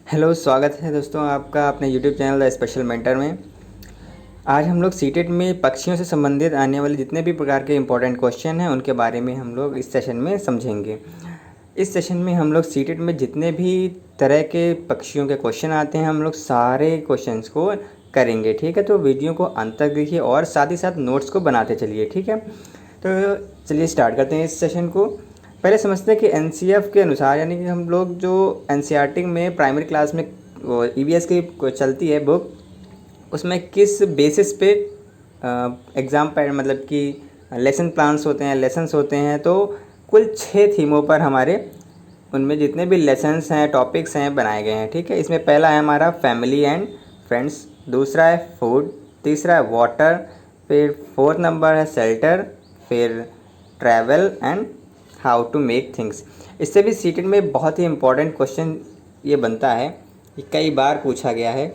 Hello, स्वागत है दोस्तों आपका अपने YouTube channel the special mentor में। आज हम लोग सीटेट में पक्षियों से संबंधित आने वाले जितने भी प्रकार के इंपॉर्टेंट क्वेश्चन हैं उनके बारे में हम लोग इस सेशन में समझेंगे। इस सेशन में हम लोग सीटेट में जितने भी तरह के पक्षियों के क्वेश्चन आते हैं हम लोग सारे क्वेश्चंस को करेंगे, ठीक है। तो वीडियो को अंत तक देखिए और साथ ही साथ नोट्स को बनाते चलिए, ठीक है। तो चलिए स्टार्ट करते हैं इस सेशन को। पहले समझते हैं कि एनसीएफ के अनुसार, यानी कि हम लोग जो एनसीईआरटी में प्राइमरी क्लास में वो ईवीएस की चलती है बुक, उसमें किस बेसिस पे एग्ज़ाम पर मतलब कि लेसन प्लान्स होते हैं, लेसन्स होते हैं। तो कुल 6 थीमों पर हमारे उनमें जितने भी लेसन्स हैं, टॉपिक्स हैं, बनाए गए हैं, ठीक है। इसमें पहला है हमारा फैमिली एंड फ्रेंड्स, दूसरा है फूड, तीसरा है वाटर, फिर फोर्थ नंबर है शेल्टर, फिर travel and how to make things. इससे भी सीटेट में बहुत ही इम्पोर्टेंट क्वेश्चन ये बनता है कि कई बार पूछा गया है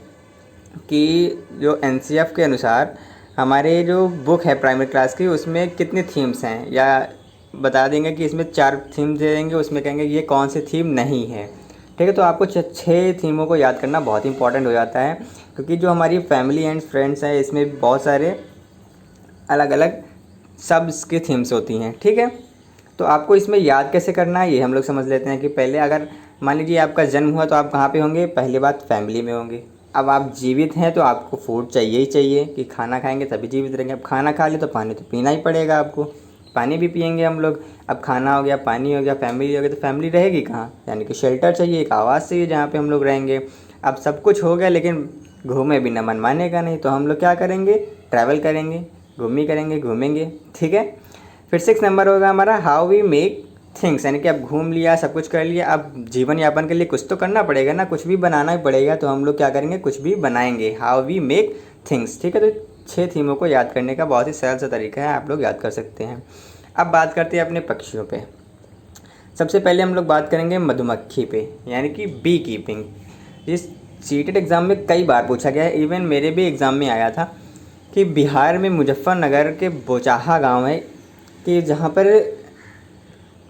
कि जो एनसीएफ के अनुसार हमारे जो बुक है प्राइमरी क्लास की उसमें कितनी थीम्स हैं, या बता देंगे कि इसमें 4 थीम दे देंगे, उसमें कहेंगे ये कौन सी थीम नहीं है, ठीक है। तो आपको 6 थीमों को याद करना बहुत इंपॉर्टेंट हो जाता है, क्योंकि जो हमारी फैमिली एंड फ्रेंड्स है इसमें बहुत सारे अलग अलग सब्स की थीम्स होती हैं, ठीक है। तो आपको इसमें याद कैसे करना है ये हम लोग समझ लेते हैं कि पहले अगर मान लीजिए आपका जन्म हुआ तो आप कहाँ पे होंगे, पहली बात फैमिली में होंगे। अब आप जीवित हैं तो आपको फूड चाहिए ही चाहिए, कि खाना खाएंगे तभी जीवित रहेंगे। अब खाना खा लिया तो पानी तो पीना ही पड़ेगा आपको, पानी भी पियेंगे हम लोग। अब खाना हो गया, पानी हो गया, फैमिली हो गया, तो फैमिली रहेगी कहाँ, यानी कि शेल्टर चाहिए, एक आवास चाहिए जहाँ पे हम लोग रहेंगे। अब सब कुछ हो गया लेकिन घूमे बिना मन मानेगा नहीं, तो हम लोग क्या करेंगे, ट्रैवल करेंगे, घूमेंगे, ठीक है। फिर 6 नंबर होगा हमारा हाउ वी मेक थिंग्स, यानी कि अब घूम लिया, सब कुछ कर लिया, अब जीवन यापन के लिए कुछ तो करना पड़ेगा ना, कुछ भी बनाना ही पड़ेगा। तो हम लोग क्या करेंगे, कुछ भी बनाएंगे, हाउ वी मेक थिंग्स, ठीक है। तो 6 थीमों को याद करने का बहुत ही सरल सा तरीका है, आप लोग याद कर सकते हैं। अब बात करते हैं अपने पक्षियों पे। सबसे पहले हम लोग बात करेंगे मधुमक्खी पे, यानी कि बी कीपिंग। इस सीटेट एग्ज़ाम में कई बार पूछा गया है, इवन मेरे भी एग्ज़ाम में आया था कि बिहार में मुजफ्फरनगर के बोचाहा गांव है कि जहाँ पर,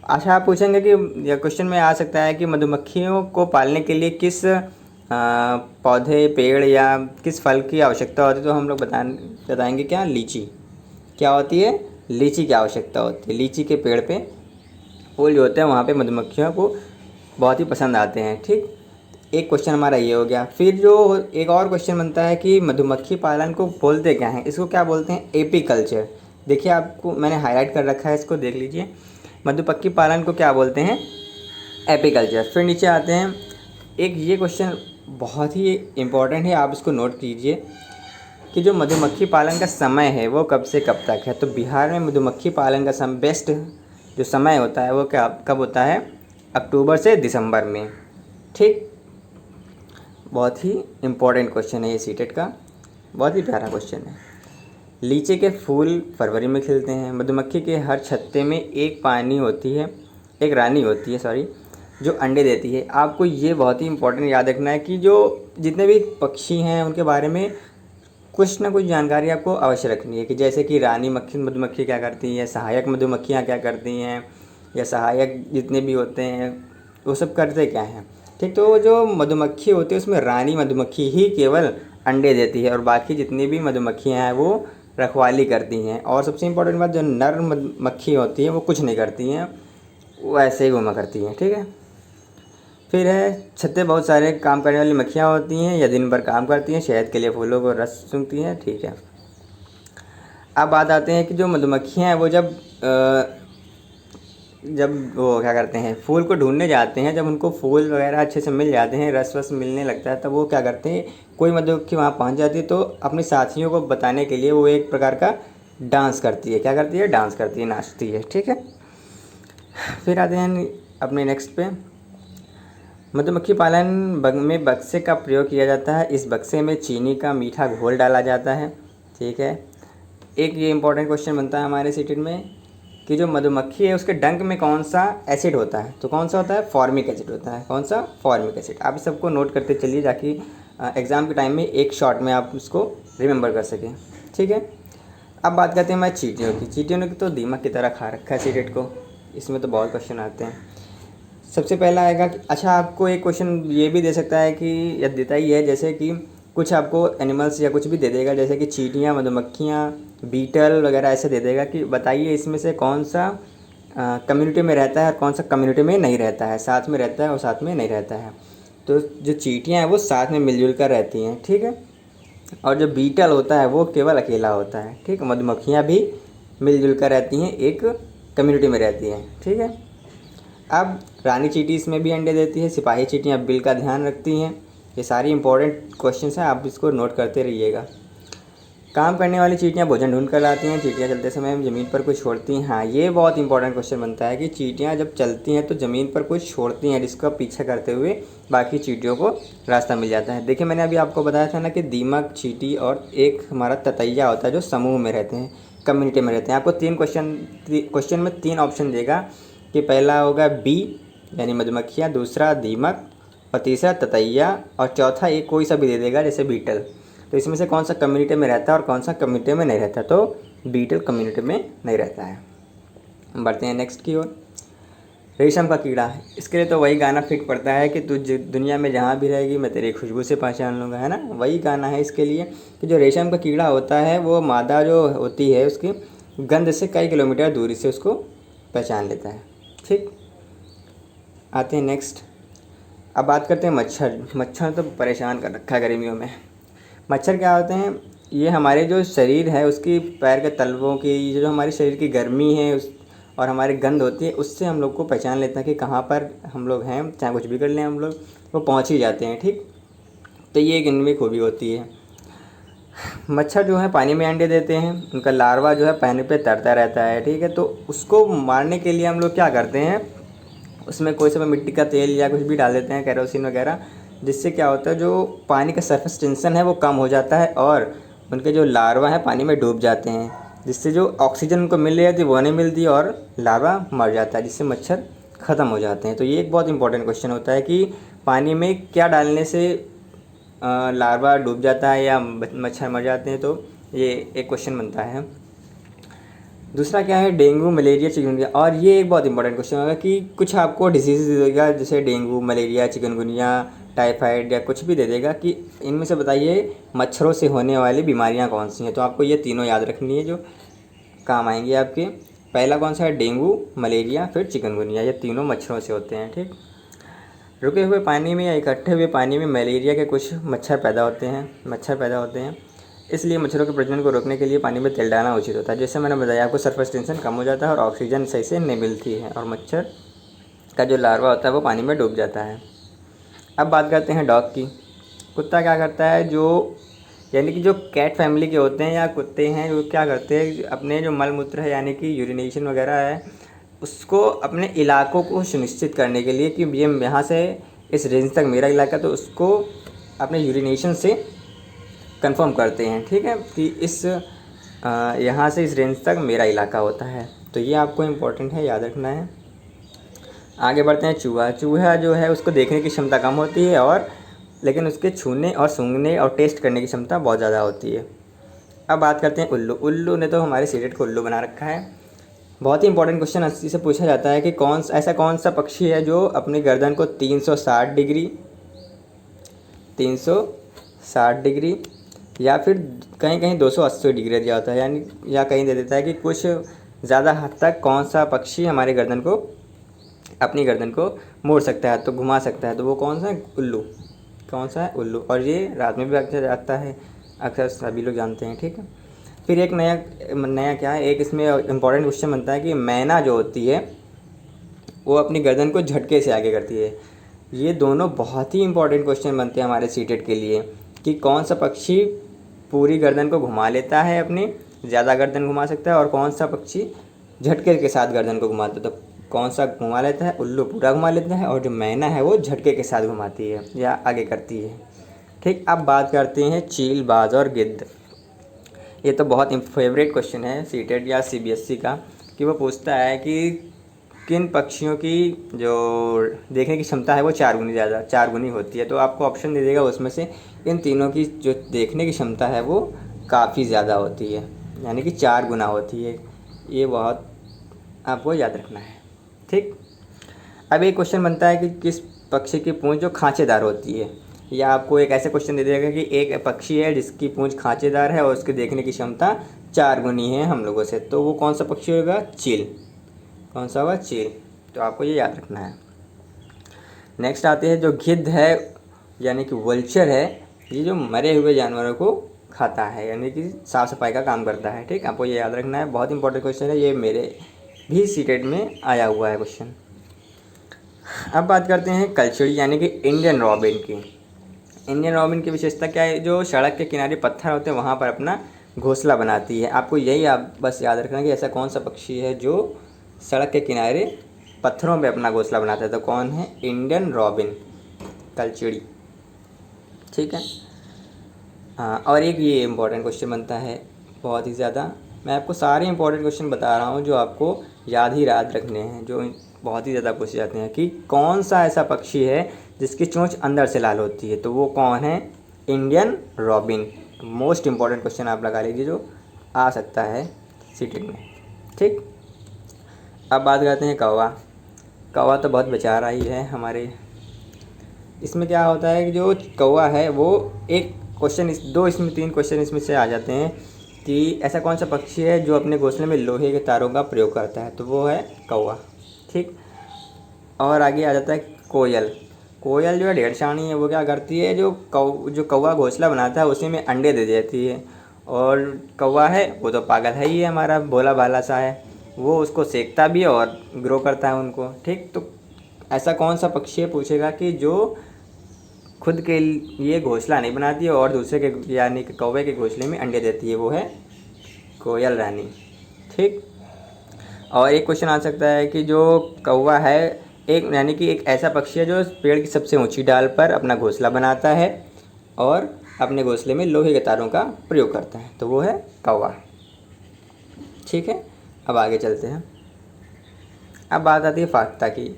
अच्छा आप पूछेंगे कि या क्वेश्चन में आ सकता है कि मधुमक्खियों को पालने के लिए किस पौधे, पेड़ या किस फल की आवश्यकता होती है। तो हम लोग बताएंगे क्या, लीची। क्या होती है, लीची की आवश्यकता होती है। लीची के पेड़ पे फूल जो होते हैं वहाँ पे मधुमक्खियों को बहुत ही पसंद आते हैं, ठीक। एक क्वेश्चन हमारा ये हो गया। फिर जो एक और क्वेश्चन बनता है कि मधुमक्खी पालन को बोलते क्या हैं, इसको क्या बोलते हैं, एपीकल्चर। देखिए आपको मैंने हाईलाइट कर रखा है, इसको देख लीजिए। मधुमक्खी पालन को क्या बोलते हैं, एपीकल्चर। फिर नीचे आते हैं, एक ये क्वेश्चन बहुत ही इम्पोर्टेंट है, आप इसको नोट कीजिए कि जो मधुमक्खी पालन का समय है वो कब से कब तक है। तो बिहार में मधुमक्खी पालन का बेस्ट जो समय होता है वो क्या कब होता है, अक्टूबर से दिसंबर में, ठीक। बहुत ही इम्पोर्टेंट क्वेश्चन है ये सीटेट का, बहुत ही प्यारा क्वेश्चन है। लीची के फूल फरवरी में खिलते हैं। मधुमक्खी के हर छत्ते में एक रानी होती है सॉरी, जो अंडे देती है। आपको ये बहुत ही इंपॉर्टेंट याद रखना है कि जो जितने भी पक्षी हैं उनके बारे में कुछ ना कुछ जानकारी आपको अवश्य रखनी है, कि जैसे कि रानी मधुमक्खी क्या करती है, सहायक मधुमक्खियाँ क्या करती हैं, या सहायक जितने भी होते हैं वो सब करते क्या हैं, ठीक। तो जो मधुमक्खी होती है उसमें रानी मधुमक्खी ही केवल अंडे देती है और बाकी जितनी भी मधुमक्खियाँ हैं वो रखवाली करती हैं। और सबसे इम्पोर्टेंट बात, जो नर मक्खी होती है वो कुछ नहीं करती हैं, वो ऐसे ही घूमा करती हैं, ठीक है। फिर है छत्ते, बहुत सारे काम करने वाली मक्खियाँ होती हैं, या दिन भर काम करती हैं, शहद के लिए फूलों को रस सूंघती हैं, ठीक है। अब बात आते हैं कि जो मधुमक्खियाँ हैं वो जब वो क्या करते हैं, फूल को ढूंढने जाते हैं, जब उनको फूल वगैरह अच्छे से मिल जाते हैं, रस वस मिलने लगता है, तब वो क्या करते हैं, कोई मधुमक्खी वहाँ पहुँच जाती है तो अपने साथियों को बताने के लिए वो एक प्रकार का डांस करती है। क्या करती है, डांस करती है, नाचती है, ठीक है। फिर आते हैं अपने नेक्स्ट पे। मधुमक्खी पालन में बक्से का प्रयोग किया जाता है। इस बक्से में चीनी का मीठा घोल डाला जाता है, ठीक है। एक ये इंपॉर्टेंट क्वेश्चन बनता है हमारे सीटेट में कि जो मधुमक्खी है उसके डंक में कौन सा एसिड होता है। तो कौन सा होता है, फॉर्मिक एसिड होता है। कौन सा, फॉर्मिक एसिड। आप सबको नोट करते चलिए ताकि एग्ज़ाम के टाइम में एक शॉट में आप उसको रिमेंबर कर सकें, ठीक है। अब बात करते हैं मैं चींटियों की। चींटियों ने तो दीमक की तरह खा रखा है सीटेट को, इसमें तो बहुत क्वेश्चन आते हैं। सबसे पहला आएगा कि अच्छा आपको एक क्वेश्चन ये भी दे सकता है कि या देता ही है, जैसे कि कुछ आपको एनिमल्स या कुछ भी दे देगा, जैसे कि चींटियाँ, मधुमक्खियाँ, बीटल वगैरह ऐसे दे देगा कि बताइए इसमें से कौन सा कम्युनिटी में रहता है और कौन सा कम्युनिटी में नहीं रहता है, साथ में रहता है और साथ में नहीं रहता है। तो जो चींटियाँ हैं वो साथ में मिलजुल कर रहती हैं, ठीक है। और जो बीटल होता है वो केवल अकेला होता है, ठीक है। मधुमक्खियाँ भी मिलजुल कर रहती हैं, एक कम्युनिटी में रहती हैं, ठीक है। अब रानी चींटी इसमें भी अंडे देती है, सिपाही चींटियाँ बिल का ध्यान रखती हैं। ये सारी इंपॉर्टेंट क्वेश्चंस हैं, आप इसको नोट करते रहिएगा। काम करने वाली चींटियाँ भोजन ढूंढ कर लाती हैं, चींटियाँ चलते समय ज़मीन पर कुछ छोड़ती हैं। हाँ, ये बहुत इंपॉर्टेंट क्वेश्चन बनता है कि चींटियाँ जब चलती हैं तो ज़मीन पर कुछ छोड़ती हैं, जिसका पीछा करते हुए बाकी चींटियों को रास्ता मिल जाता है। देखिए मैंने अभी आपको बताया था ना कि दीमक, चींटी और एक हमारा ततैया होता है जो समूह में रहते हैं, कम्युनिटी में रहते हैं। आपको क्वेश्चन में 3 ऑप्शन देगा कि पहला होगा बी यानी मधुमक्खियाँ, दूसरा दीमक और तीसरा ततैया, और चौथा एक कोई सा भी दे देगा जैसे बीटल। तो इसमें से कौन सा कम्युनिटी में रहता है और कौन सा कम्युनिटी में नहीं रहता, तो बीटल कम्युनिटी में नहीं रहता है। बढ़ते हैं नेक्स्ट की ओर। रेशम का कीड़ा, इसके लिए तो वही गाना फिट पड़ता है कि तू दुनिया में जहाँ भी रहेगी मैं तेरी खुशबू से पहचान लूँगा, है ना। वही गाना है इसके लिए कि जो रेशम का कीड़ा होता है वो मादा जो होती है उसकी गंध से कई किलोमीटर दूरी से उसको पहचान लेता है, ठीक। आते हैं नेक्स्ट। अब बात करते हैं मच्छर। मच्छर तो परेशान कर रखा है गर्मियों में। मच्छर क्या होते हैं, ये हमारे जो शरीर है उसकी पैर के तलवों की जो हमारे शरीर की गर्मी है उस और हमारी गंध होती है, उससे हम लोग को पहचान लेते हैं कि कहाँ पर हम लोग हैं। चाहे कुछ भी कर लें हम लोग, वो पहुँच ही जाते हैं, ठीक। तो ये एक इनमें खूबी होती है। मच्छर जो है पानी में अंडे देते हैं, उनका लार्वा जो है पानी पे तैरता रहता है, ठीक है। तो उसको मारने के लिए हम लोग क्या करते हैं, उसमें कोई समय मिट्टी का तेल या कुछ भी डाल देते हैं, केरोसिन वगैरह, जिससे क्या होता है जो पानी का सरफेस टेंशन है वो कम हो जाता है और उनके जो लार्वा है पानी में डूब जाते हैं, जिससे जो ऑक्सीजन उनको मिल रही थी वो नहीं मिलती और लार्वा मर जाता है, जिससे मच्छर ख़त्म हो जाते हैं। तो ये एक बहुत इंपॉर्टेंट क्वेश्चन होता है कि पानी में क्या डालने से लार्वा डूब जाता है या मच्छर मर जाते हैं, तो ये एक क्वेश्चन बनता है। दूसरा क्या है, डेंगू, मलेरिया, चिकनगुनिया। और ये एक बहुत इंपॉर्टेंट क्वेश्चन होगा कि कुछ आपको डिजीज़ दे देगा जैसे डेंगू, मलेरिया, चिकनगुनिया, टाइफाइड या कुछ भी दे देगा कि इनमें से बताइए मच्छरों से होने वाली बीमारियां कौन सी हैं। तो आपको ये तीनों याद रखनी है जो काम आएंगी आपके। पहला कौन सा है, डेंगू, मलेरिया, फिर चिकनगुनिया। ये तीनों मच्छरों से होते हैं, ठीक। रुके हुए पानी में या इकट्ठे हुए पानी में मलेरिया के कुछ मच्छर पैदा होते हैं। इसलिए मच्छरों के प्रजनन को रोकने के लिए पानी में तेल डालना उचित होता है। जैसे मैंने बताया आपको, सरफेस टेंशन कम हो जाता है और ऑक्सीजन सही से नहीं मिलती है और मच्छर का जो लार्वा होता है वो पानी में डूब जाता है। अब बात करते हैं डॉग की। कुत्ता क्या करता है, जो यानी कि जो कैट फैमिली के होते हैं या कुत्ते हैं, वो क्या करते हैं अपने जो मल मूत्र है यानी कि यूरिनेशन वगैरह है उसको अपने इलाकों को सुनिश्चित करने के लिए कि ये यहाँ से इस रेंज तक मेरा इलाका, तो उसको अपने यूरिनेशन से कंफर्म करते हैं, ठीक है, कि इस यहाँ से इस रेंज तक मेरा इलाका होता है। तो ये आपको इम्पोर्टेंट है, याद रखना है। आगे बढ़ते हैं। चूहा जो है उसको देखने की क्षमता कम होती है और लेकिन उसके छूने और सूंघने और टेस्ट करने की क्षमता बहुत ज़्यादा होती है। अब बात करते हैं उल्लू। उल्लू ने तो हमारे सीटेट को उल्लू बना रखा है। बहुत ही इंपॉर्टेंट क्वेश्चन इसी से पूछा जाता है कि ऐसा कौन सा पक्षी है जो अपनी गर्दन को 360 डिग्री या फिर कहीं कहीं 280 डिग्री दिया होता है, यानी या कहीं दे देता है कि कुछ ज़्यादा हद तक कौन सा पक्षी हमारे अपनी गर्दन को मोड़ सकता है, तो घुमा सकता है, तो वो कौन सा है, उल्लू। कौन सा है, उल्लू। और ये रात में भी अक्सर आता है, अक्सर सभी लोग जानते हैं, ठीक है। फिर एक नया क्या है, एक इसमें इम्पॉर्टेंट क्वेश्चन बनता है कि मैना जो होती है वो अपनी गर्दन को झटके से आगे करती है। ये दोनों बहुत ही इंपॉर्टेंट क्वेश्चन बनते हैं हमारे सीटेट के लिए कि कौन सा पक्षी पूरी गर्दन को घुमा लेता है, अपनी ज़्यादा गर्दन घुमा सकता है, और कौन सा पक्षी झटके के साथ गर्दन को घुमाता है। तो कौन सा घुमा लेता है, उल्लू पूरा घुमा लेता है, और जो मैना है वो झटके के साथ घुमाती है या आगे करती है, ठीक। अब बात करते हैं चील, बाज और गिद्ध। ये तो बहुत फेवरेट क्वेश्चन है सीटेट या सीबीएसई का कि वो पूछता है कि किन पक्षियों की जो देखने की क्षमता है वो 4 गुनी होती है। तो आपको ऑप्शन दे देगा उसमें से इन तीनों की जो देखने की क्षमता है वो काफ़ी ज़्यादा होती है, यानी कि 4 गुना होती है। ये बहुत आपको याद रखना है, ठीक। अब एक क्वेश्चन बनता है कि किस पक्षी की पूंछ जो खांचेदार होती है, या आपको एक ऐसे क्वेश्चन दे देगा कि एक पक्षी है जिसकी पूंछ खांचेदार है और उसके देखने की क्षमता 4 गुनी है हम लोगों से, तो वो कौन सा पक्षी होगा? चील। कौन सा होगा? चील। तो आपको ये याद रखना है। नेक्स्ट आते हैं जो गिद्ध है यानी कि वल्चर है, ये जो मरे हुए जानवरों को खाता है यानी कि साफ़ सफाई का काम करता है। ठीक, आपको ये याद रखना है, बहुत इंपॉर्टेंट क्वेश्चन है ये, मेरे भी सीटेट में आया हुआ है क्वेश्चन। अब बात करते हैं कलचुड़ी यानी कि इंडियन रॉबिन की। इंडियन रॉबिन की विशेषता क्या है? जो सड़क के किनारे पत्थर होते हैं वहाँ पर अपना घोंसला बनाती है। आपको यही आप बस याद रखना कि ऐसा कौन सा पक्षी है जो सड़क के किनारे पत्थरों पे अपना घोंसला बनाता है, तो कौन है? इंडियन रॉबिन, कलचुड़ी। ठीक है। हाँ, और एक ये इम्पोर्टेंट क्वेश्चन बनता है बहुत ही ज़्यादा, मैं आपको सारे इंपॉर्टेंट क्वेश्चन बता रहा हूँ जो आपको याद रखने हैं, जो बहुत ही ज़्यादा पूछे जाते हैं कि कौन सा ऐसा पक्षी है जिसकी चोंच अंदर से लाल होती है, तो वो कौन है? Indian robin. Most important question आप लगा लीजिए जो आ सकता है सीटेट में। ठीक, अब बात करते हैं कौवा। कौवा तो बहुत बेचारा ही है हमारे। इसमें क्या होता है कि जो कौवा है वो एक क्वेश्चन इसमें 3 क्वेश्चन इसमें से आ जाते हैं कि ऐसा कौन सा पक्षी है जो अपने घोंसले में लोहे के तारों का प्रयोग करता है, तो वो है कौवा। ठीक, और आगे आ जाता है कोयल। कोयल जो है ढेरसानी है, वो क्या करती है, जो कौवा घोंसला बनाता है उसी में अंडे दे देती है। और कौवा है वो तो पागल है ही है, हमारा भोला भाला सा है, वो उसको सेकता भी है और ग्रो करता है उनको। ठीक, तो ऐसा कौन सा पक्षी है पूछेगा कि जो खुद के लिए घोंसला नहीं बनाती है और दूसरे के यानी कि कौवे के घोंसले में अंडे देती है, वो है कोयल रानी। ठीक, और एक क्वेश्चन आ सकता है कि जो कौवा है एक यानी कि एक ऐसा पक्षी है जो पेड़ की सबसे ऊंची डाल पर अपना घोंसला बनाता है और अपने घोंसले में लोहे के तारों का प्रयोग करता है, तो वो है कौवा। ठीक है, अब आगे चलते हैं। अब बात आती है फाख्ता की।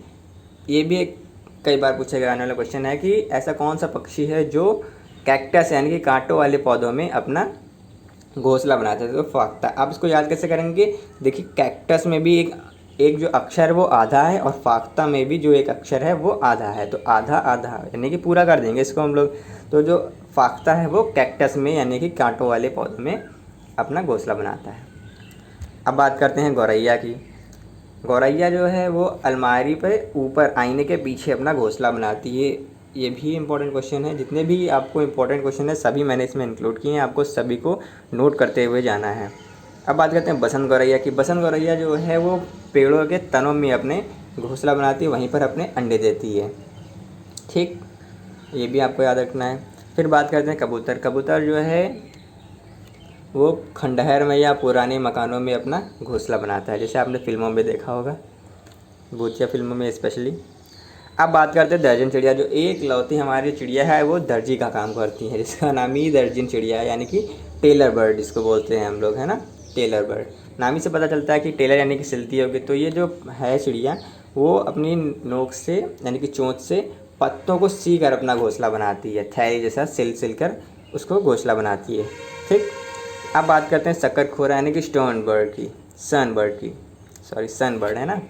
ये भी एक कई बार पूछा गया आने वाला क्वेश्चन है कि ऐसा कौन सा पक्षी है जो कैक्टस यानी कि कांटों वाले पौधों में अपना घोंसला बनाते थे, तो फाख्ता। आप इसको याद कैसे करेंगे? देखिए, कैक्टस में भी एक जो अक्षर है वो आधा है और फाख्ता में भी जो एक अक्षर है वो आधा है, तो आधा आधा यानी कि पूरा कर देंगे इसको हम लोग। तो जो फाख्ता है वो कैक्टस में यानी कि कांटों वाले पौधों में अपना घोंसला बनाता है। अब बात करते हैं गौरैया की। गौरैया जो है वो अलमारी पे ऊपर आईने के पीछे अपना घोंसला बनाती है। ये भी इम्पोर्टेंट क्वेश्चन है, जितने भी आपको इम्पोर्टेंट क्वेश्चन है सभी मैंने इसमें इंक्लूड किए हैं, आपको सभी को नोट करते हुए जाना है। अब बात करते हैं बसंत गौरैया की। बसंत गौरैया जो है वो पेड़ों के तनों में अपने घोंसला बनाती है, वहीं पर अपने अंडे देती है। ठीक, ये भी आपको याद रखना है। फिर बात करते हैं कबूतर। कबूतर जो है वो खंडहर में या पुराने मकानों में अपना घोंसला बनाता है, जैसे आपने फिल्मों में देखा होगा, भूतिया फिल्मों में स्पेशली। अब बात करते हैं दर्जन चिड़िया। जो एक लौती हमारी चिड़िया है वो दर्जी का काम करती है, जिसका नाम ही दर्जन चिड़िया है, यानी कि टेलर बर्ड जिसको बोलते हैं हम लोग, है ना, टेलर बर्ड। नाम ही से पता चलता है कि टेलर यानी कि सिलती होगी। तो ये जो है चिड़िया वो अपनी नोक से यानी कि चोंच से पत्तों को सी कर अपना घोंसला बनाती है, थैली जैसा सिल कर उसको घोंसला बनाती है। ठीक, अब बात करते हैं शक्करखोरा यानी कि स्टोन बर्ड की, सन बर्ड है ना।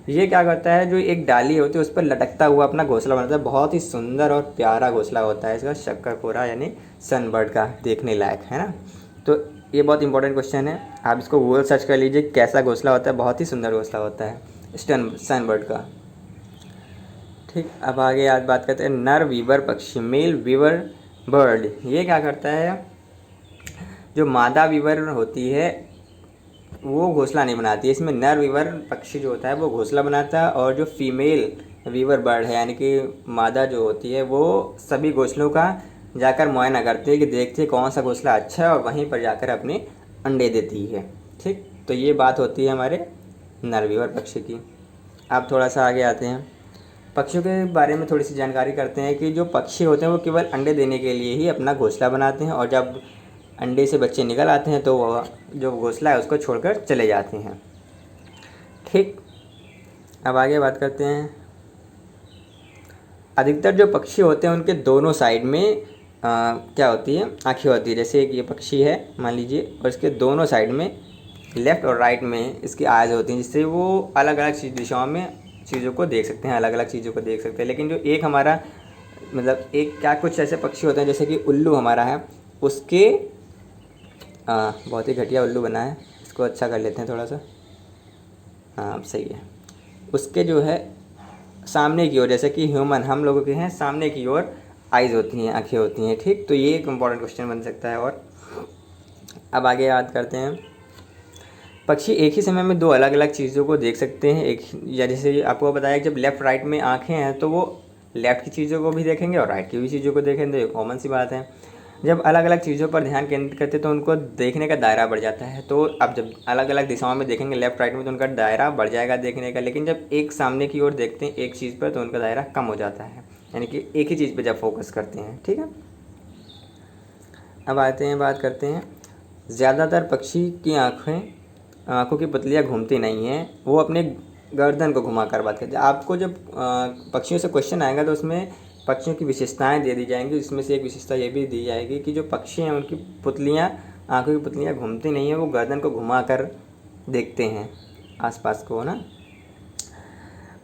ये क्या करता है, जो एक डाली होती है उस पर लटकता हुआ अपना घोंसला बनाता है। बहुत ही सुंदर और प्यारा घोंसला होता है इसका, शक्करखोरा यानी सन बर्ड का, देखने लायक, है ना। तो ये बहुत इंपॉर्टेंट क्वेश्चन है, आप इसको गूगल सर्च कर लीजिए कैसा घोंसला होता है, बहुत ही सुंदर घोंसला होता है सन बर्ड का। ठीक, अब आगे आज बात करते हैं नर वीवर पक्षी, मेल वीवर बर्ड। ये क्या करता है, जो मादा वीवर होती है वो घोंसला नहीं बनाती है, इसमें नर वीवर पक्षी जो होता है वो घोंसला बनाता है, और जो फीमेल वीवर बर्ड है यानी कि मादा जो होती है वो सभी घोंसलों का जाकर मुआयना करती है कि देखती है कौन सा घोंसला अच्छा है और वहीं पर जाकर अपने अंडे देती है। ठीक, तो ये बात होती है हमारे नर वीवर पक्षी की। अब थोड़ा सा आगे आते हैं, पक्षियों के बारे में थोड़ी सी जानकारी करते हैं कि जो पक्षी होते हैं वो केवल अंडे देने के लिए ही अपना घोंसला बनाते हैं, और जब अंडे से बच्चे निकल आते हैं तो वह जो घोंसला है उसको छोड़कर चले जाते हैं। ठीक, अब आगे बात करते हैं, अधिकतर जो पक्षी होते हैं उनके दोनों साइड में क्या होती है, आँखें होती है। जैसे एक ये पक्षी है मान लीजिए, और इसके दोनों साइड में लेफ़्ट और राइट में इसकी आइज़ होती हैं, जिससे वो अलग अलग दिशाओं में चीज़ों को देख सकते हैं, अलग अलग चीज़ों को देख सकते हैं। लेकिन जो एक हमारा मतलब एक क्या कुछ ऐसे पक्षी होते हैं जैसे कि उल्लू हमारा है, उसके बहुत ही घटिया उल्लू बना है, इसको अच्छा कर लेते हैं थोड़ा सा। हाँ सही है। उसके जो है सामने की ओर, जैसे कि ह्यूमन हम लोगों के हैं सामने की ओर आइज़ होती हैं, आँखें होती हैं, ठीक। तो ये एक इम्पॉर्टेंट क्वेश्चन बन सकता है। और अब आगे याद करते हैं, पक्षी एक ही समय में दो अलग अलग चीज़ों को देख सकते हैं। एक या जैसे आपको बताया कि जब लेफ़्ट राइट में आँखें हैं तो वो लेफ़्ट की चीज़ों को भी देखेंगे और राइट की भी चीज़ों को देखेंगे, तो ये कॉमन सी बात है। जब अलग अलग चीज़ों पर ध्यान केंद्रित करते हैं तो उनको देखने का दायरा बढ़ जाता है। तो अब जब अलग अलग दिशाओं में देखेंगे लेफ़्ट राइट में तो उनका दायरा बढ़ जाएगा देखने का। लेकिन जब एक सामने की ओर देखते हैं एक चीज़ पर तो उनका दायरा कम हो जाता है, यानी कि एक ही चीज़ पर जब फोकस करते हैं, ठीक है। अब आते हैं, बात करते हैं, ज़्यादातर पक्षी की आँखों की पुतलियाँ घूमती नहीं हैं, वो अपने गर्दन को घुमाकर बात करते हैं। आपको जब पक्षियों से क्वेश्चन आएगा तो उसमें पक्षियों की विशेषताएं दे दी जाएंगी। इसमें से एक विशेषता ये भी दी जाएगी कि जो पक्षी हैं उनकी पुतलियाँ, आँखों की पुतलियाँ घूमती नहीं हैं, वो गर्दन को घुमाकर देखते हैं आसपास को ना।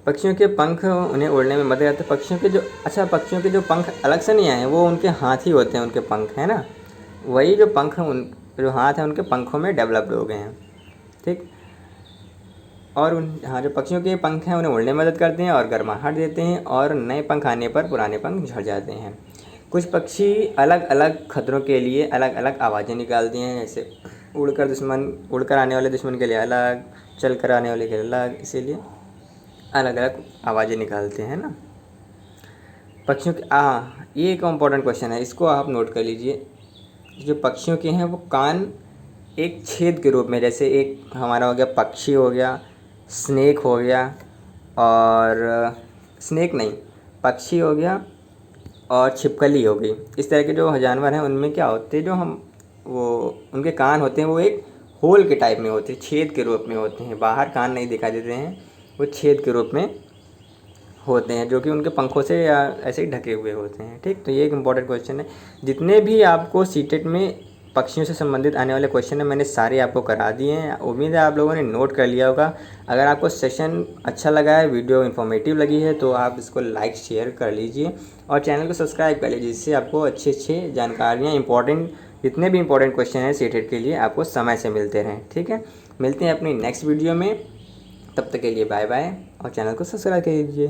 पक्षियों के पंख उन्हें उड़ने में मदद करते हैं। पक्षियों के जो पंख अलग से नहीं आए, वो उनके हाथ ही होते हैं, उनके पंख है ना, वही जो पंख जो हाथ हैं उनके पंखों में डेवलप्ड हो गए हैं, ठीक। और जो पक्षियों के पंख हैं उन्हें उड़ने में मदद करते हैं और गर्माहट देते हैं, और नए पंख आने पर पुराने पंख झड़ जाते हैं। कुछ पक्षी अलग अलग खतरों के लिए अलग अलग आवाज़ें निकालते हैं, जैसे उड़कर आने वाले दुश्मन के लिए अलग, चल कर आने वाले के लिए अलग, इसीलिए अलग अलग आवाज़ें निकालते हैं ना पक्षियों के। ये एक इम्पॉर्टेंट क्वेश्चन है, इसको आप नोट कर लीजिए। जो पक्षियों के हैं वो कान एक छेद के रूप में, जैसे एक हमारा हो गया पक्षी हो गया, स्नेक हो गया, और स्नेक नहीं, पक्षी हो गया और छिपकली हो गई। इस तरह के जो जानवर हैं उनमें क्या होते हैं, जो हम वो उनके कान होते हैं वो एक होल के टाइप में होते हैं, छेद के रूप में होते हैं। बाहर कान नहीं दिखाई देते हैं, वो छेद के रूप में होते हैं, जो कि उनके पंखों से या ऐसे ही ढके हुए होते हैं, ठीक। तो ये एक इम्पॉर्टेंट क्वेश्चन है। जितने भी आपको सीटेट में पक्षियों से संबंधित आने वाले क्वेश्चन है मैंने सारे आपको करा दिए हैं। उम्मीद है आप लोगों ने नोट कर लिया होगा। अगर आपको सेशन अच्छा लगा है, वीडियो इन्फॉर्मेटिव लगी है, तो आप इसको लाइक शेयर कर लीजिए और चैनल को सब्सक्राइब कर लीजिए, जिससे आपको अच्छे जानकारियाँ जितने भी इंपॉर्टेंट क्वेश्चन हैं सीटेट के लिए आपको समय से मिलते रहें, ठीक है। मिलते हैं अपनी नेक्स्ट वीडियो में, तब तक के लिए बाय बाय और चैनल को सब्सक्राइब कर लीजिए।